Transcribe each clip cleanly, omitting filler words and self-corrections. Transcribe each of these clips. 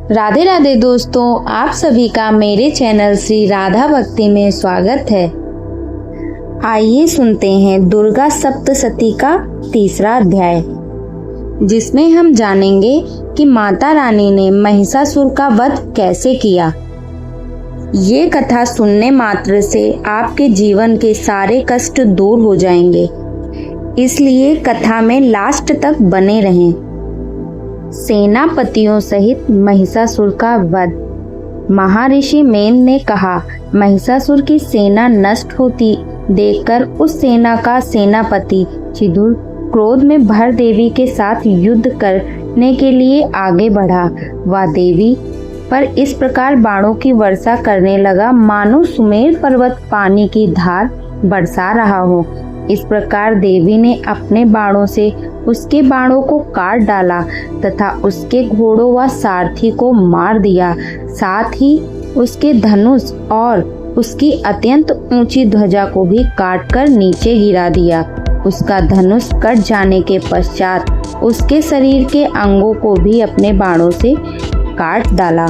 राधे राधे दोस्तों, आप सभी का मेरे चैनल श्री राधा भक्ति में स्वागत है। आइए सुनते हैं दुर्गा सप्तशती का तीसरा अध्याय, जिसमें हम जानेंगे कि माता रानी ने महिषासुर का वध कैसे किया। ये कथा सुनने मात्र से आपके जीवन के सारे कष्ट दूर हो जाएंगे, इसलिए कथा में लास्ट तक बने रहें। सेनापतियों सहित महिषासुर का वध। महर्षि मेन ने कहा, महिषासुर की सेना नष्ट होती देखकर उस सेना का सेनापति चिदुर क्रोध में भर देवी के साथ युद्ध करने के लिए आगे बढ़ा। वह देवी पर इस प्रकार बाणों की वर्षा करने लगा मानो सुमेर पर्वत पानी की धार बरसा रहा हो। इस प्रकार देवी ने अपने बाणों से उसके बाणों को काट डाला तथा उसके घोड़ों व सारथी को मार दिया। साथ ही उसके धनुष और उसकी अत्यंत ऊंची ध्वजा को भी काटकर नीचे गिरा दिया। उसका धनुष कट जाने के पश्चात उसके शरीर के अंगों को भी अपने बाणों से काट डाला।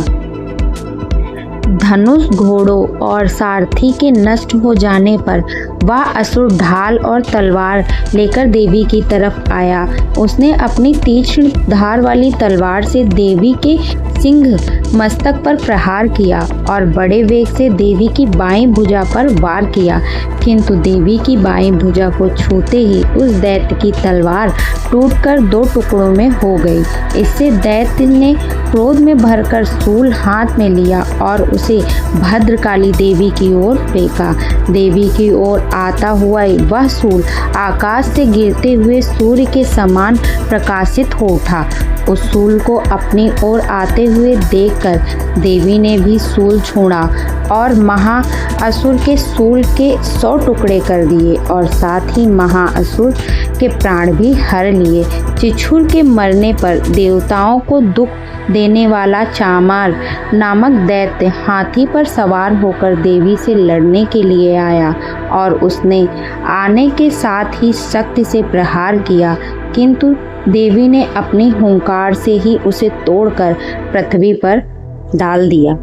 धनुष, घोड़ों और सारथी के नष्ट हो जाने पर वह असुर ढाल और तलवार लेकर देवी की तरफ आया। उसने अपनी तीक्ष्ण धार वाली तलवार से देवी के सिंह मस्तक पर प्रहार किया और बड़े वेग से देवी की बाईं भुजा पर वार किया, किंतु देवी की बाईं भुजा को छूते ही उस दैत्य की तलवार टूटकर 2 टुकड़ों में हो गई। इससे दैत्य ने क्रोध में भरकर शूल हाथ में लिया और उसे भद्रकाली देवी की ओर फेंका। देवी की ओर आता हुआ वह शूल आकाश से गिरते हुए सूर्य के समान प्रकाशित हो उठा। उस शूल को अपनी ओर आते हुए देखकर देवी ने भी शूल छोड़ा और महाअसुर के शूल के 100 टुकड़े कर दिए और साथ ही महाअसुर के प्राण भी हर लिए। चिछुर के मरने पर देवताओं को दुख देने वाला चामार नामक दैत्य हाथी पर सवार होकर देवी से लड़ने के लिए आया और उसने आने के साथ ही शक्ति से प्रहार किया, किंतु देवी ने अपनी हुंकार से ही उसे तोड़कर पृथ्वी पर डाल दिया।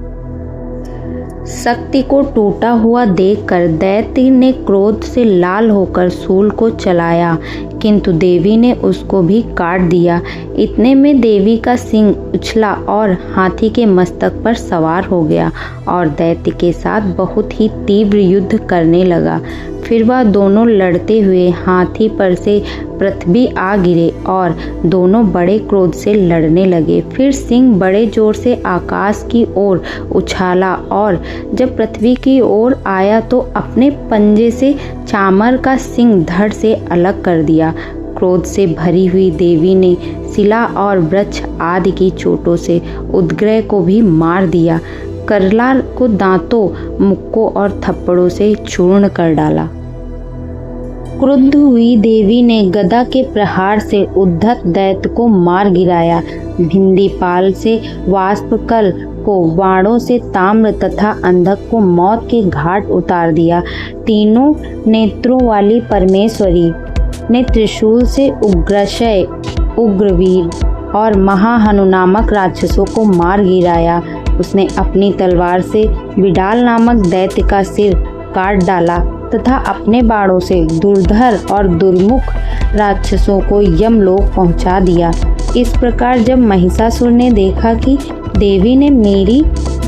शक्ति को टूटा हुआ देखकर दैत्य ने क्रोध से लाल होकर शूल को चलाया, किंतु देवी ने उसको भी काट दिया। इतने में देवी का सिंह उछला और हाथी के मस्तक पर सवार हो गया और दैत्य के साथ बहुत ही तीव्र युद्ध करने लगा। फिर वह दोनों लड़ते हुए हाथी पर से पृथ्वी आ गिरे और दोनों बड़े क्रोध से लड़ने लगे। फिर सिंह बड़े जोर से आकाश की ओर उछाला और जब पृथ्वी की ओर आया तो अपने पंजे से चामर का सिंह धड़ से अलग कर दिया। क्रोध से भरी हुई देवी ने शिला और वृक्ष आदि की चोटों से उदग्रह को भी मार दिया। करला को दांतों, मुक्कों और थप्पड़ों से चूर्ण कर डाला। क्रुद्ध हुई देवी ने गदा के प्रहार से उद्धत दैत्य को मार गिराया। भिंदीपाल से वाष्पकल को बाणों से ताम्र तथा अंधक को मौत के घाट उतार दिया। तीनों नेत्रों वाली परमेश्वरी ने त्रिशूल से उग्रशय, उग्रवीर और महाहनु नामक राक्षसों को मार गिराया। उसने अपनी तलवार से विडाल नामक दैत्य का सिर काट डाला तथा अपने बाणों से दुर्धर और दुर्मुख राक्षसों को यमलोक पहुंचा दिया। इस प्रकार जब महिषासुर ने देखा कि देवी ने मेरी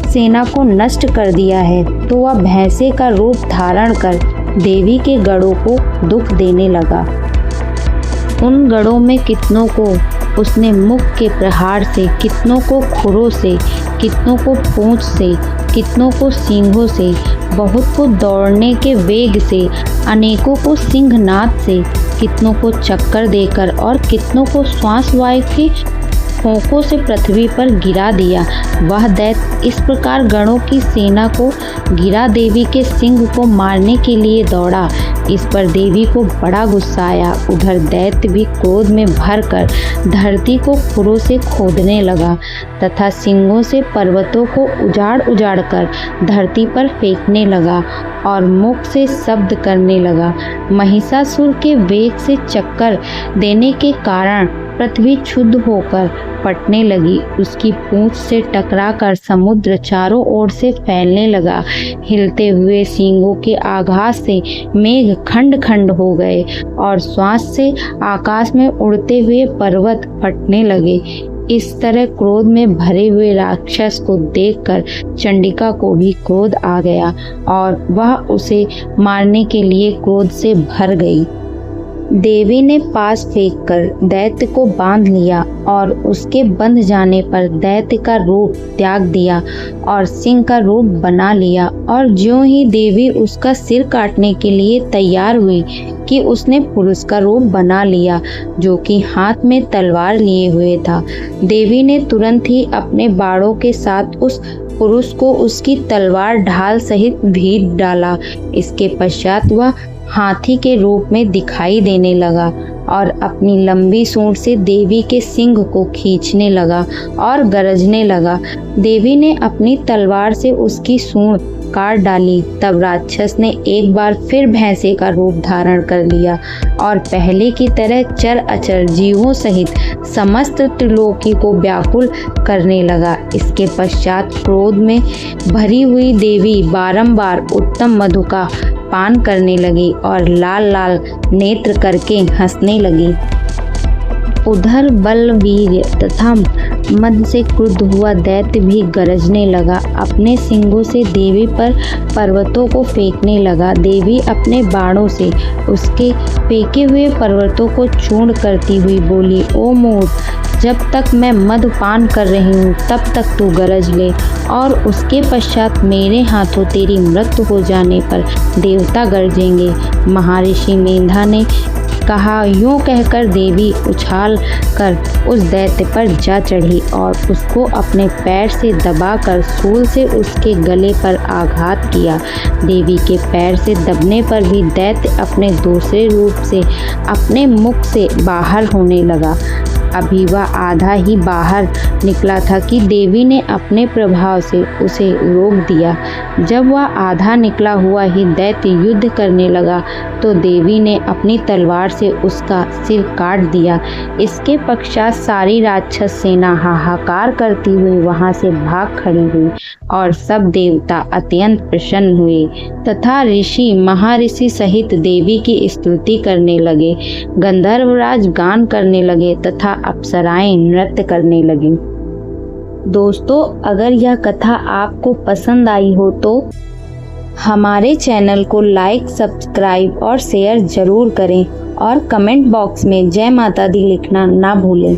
सेना को नष्ट कर दिया है, तो वह भैंसे का रूप धारण कर देवी के गढ़ों को दुख देने लगा। उन गढ़ों में कितनों को उसने मुख के प्रहार से, कितनों को खुरों से, कितनों को पूंछ से, कितनों को सींगों से, बहुत को दौड़ने के वेग से, अनेकों को सिंहनाद से, कितनों को चक्कर देकर और कितनों को श्वास वायु के फोंकों से पृथ्वी पर गिरा दिया। वह दैत्य इस प्रकार गणों की सेना को गिरा देवी के सिंह को मारने के लिए दौड़ा। इस पर देवी को बड़ा गुस्सा आया। उधर दैत्य भी क्रोध में भरकर धरती को खुरों से खोदने लगा तथा सिंगों से पर्वतों को उजाड़ उजाड़ कर धरती पर फेंकने लगा और मुख से शब्द करने लगा। महिषासुर के वेग से चक्कर देने के कारण पृथ्वी क्षुब्ध होकर फटने लगी। उसकी पूंछ से टकराकर समुद्र चारों ओर से फैलने लगा। हिलते हुए सींगों के आघात से मेघ खंड खंड हो गए और श्वास से आकाश में उड़ते हुए पर्वत फटने लगे। इस तरह क्रोध में भरे हुए राक्षस को देखकर चंडिका को भी क्रोध आ गया और वह उसे मारने के लिए क्रोध से भर गई। देवी ने पास फेंककर दैत्य को बांध लिया और उसके बंध जाने पर दैत्य का रूप त्याग दिया और सिंह का रूप बना लिया। और ज्यों ही देवी उसका सिर काटने के लिए तैयार हुई कि उसने पुरुष का रूप बना लिया, जो कि हाथ में तलवार लिए हुए था। देवी ने तुरंत ही अपने बाणों के साथ उस पुरुष को उसकी तलवार ढाल सहित भीड़ डाला। इसके पश्चात वह हाथी के रूप में दिखाई देने लगा और अपनी लंबी सूंड से देवी के सिंग को खींचने लगा और गरजने लगा। देवी ने अपनी तलवार से उसकी सूंड काट डाली। तब राक्षस ने एक बार फिर भैंसे का रूप धारण कर लिया और पहले की तरह चर अचर जीवों सहित समस्त त्रिलोकी को व्याकुल करने लगा। इसके पश्चात क्रोध में भरी हुई देवी बारंबार उत्तम मधु का पान करने लगी और लाल लाल नेत्र करके हंसने लगी। उधर बलवीर तथा मद से क्रुद्ध हुआ दैत्य भी गरजने लगा। अपने सिंगों से देवी पर पर्वतों को फेंकने लगा। देवी अपने बाणों से उसके फेंके हुए पर्वतों को चूर्ण करती हुई बोली, ओ मूर्ख, जब तक मैं मदपान कर रही हूँ तब तक तू गरज ले और उसके पश्चात मेरे हाथों तेरी मृत्यु हो जाने पर देवता गरजेंगे। महर्षि मेधा ने कहा। यूं कहकर देवी उछाल कर उस दैत्य पर जा चढ़ी और उसको अपने पैर से दबाकर सूल से उसके गले पर आघात किया। देवी के पैर से दबने पर भी दैत्य अपने दूसरे रूप से अपने मुख से बाहर होने लगा। अभी वह आधा ही बाहर निकला था कि देवी ने अपने प्रभाव से उसे रोक दिया। जब वह आधा निकला हुआ ही दैत्य युद्ध करने लगा तो देवी ने अपनी तलवार से उसका सिर काट दिया। इसके पश्चात सारी राक्षस सेना हाहाकार करती हुई वहां से भाग खड़ी हुई और सब देवता अत्यंत प्रसन्न हुए तथा ऋषि महर्षि सहित देवी की स्तुति करने लगे। गंधर्वराज गान करने लगे तथा अप्सराएं नृत्य करने लगी। दोस्तों, अगर यह कथा आपको पसंद आई हो तो हमारे चैनल को लाइक, सब्सक्राइब और शेयर जरूर करें और कमेंट बॉक्स में जय माता दी लिखना ना भूलें।